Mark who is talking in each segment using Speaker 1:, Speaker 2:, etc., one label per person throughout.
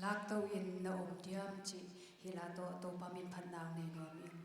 Speaker 1: lak to in na diam chi hilato to pamin phanang nei nomin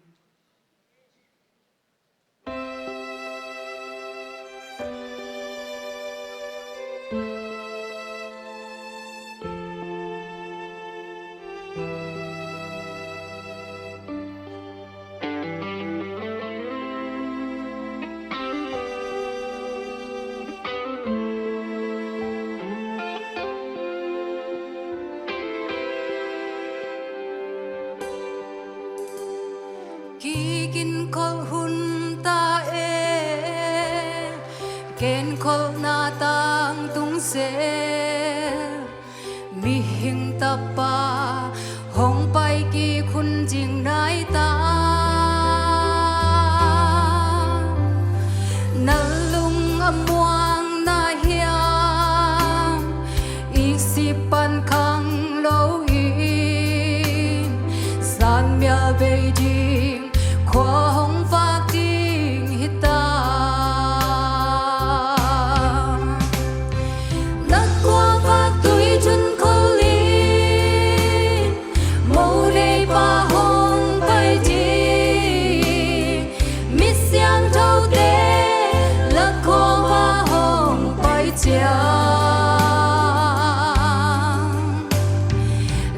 Speaker 1: Kikin kol hun ta ken kol na tang tung se mi hing ta pa hong pai ki khun jing nai ta na lung amwang na hiam ik si pan khang lo in san mya beijing khoa hồng phát tiếng hít ta đất qua phát tuổi chân khâu linh màu đầy ba hồng bay đi mít xiang thâu tê đất qua ba hồng bay chiang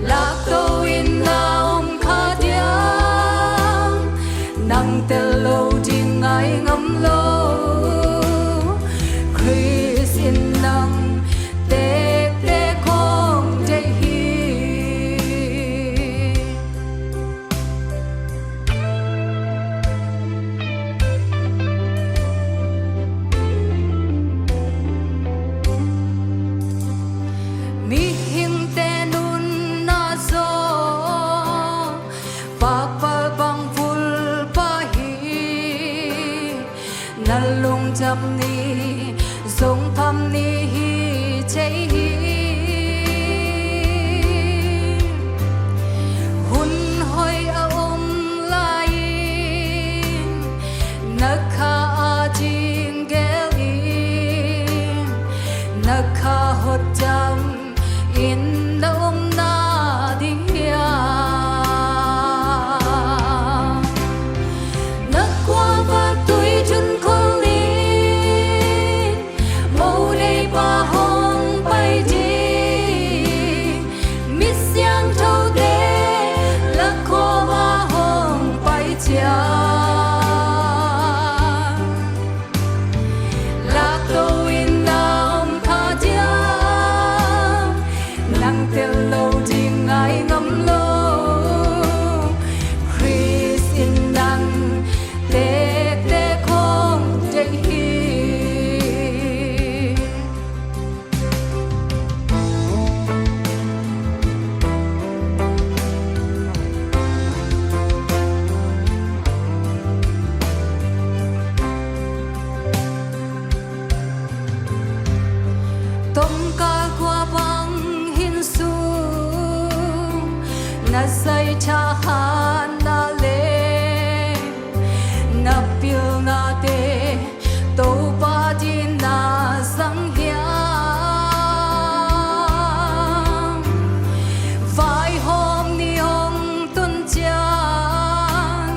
Speaker 1: lạc tô in naom khá tiếng nang tel lo ding ai ngam lo Chris in nang te te khong te hi mi hing te nun na so pa pa bang nalung chap ni zong pham ni hi chei hi hun hoi a lai nakha jing gel in nakha hot jam in dom na dia nakwa va tui chun lạc tô in naom khá tiếng nang tel lâu ding ai ngắm lo Chris in nang te te khong te hi tom ka kwa bang hin su na sai cha han na le na pil na te to pa din na sang hiam vai hom ni hong tun chang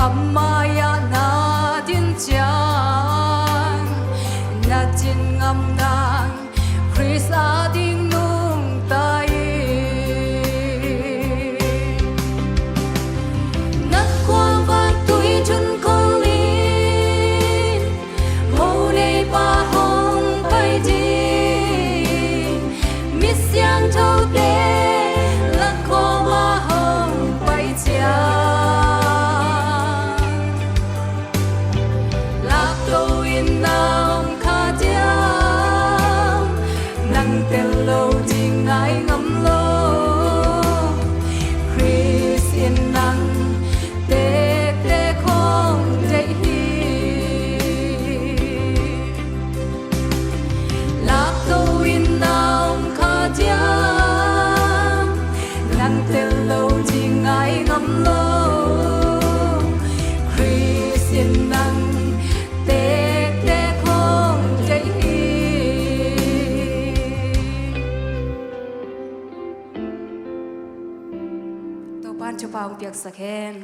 Speaker 1: amaya na din chang na jin ngam nang Chris a ding nung tai nát qua van tuổi chân khâu linh màu đầy ba hồng bay đi mít xiang thâu tê lắc qua ba hồng bay chiang lạc tô in naom khá tiếng nang tel lo ding ai ngam lo Chris in nang te te khong te hi lạc tô in naom khá tiếng nang tel lo ding ai ngam lo Chris in nang te te khong te hi pan chu paung piak sakhen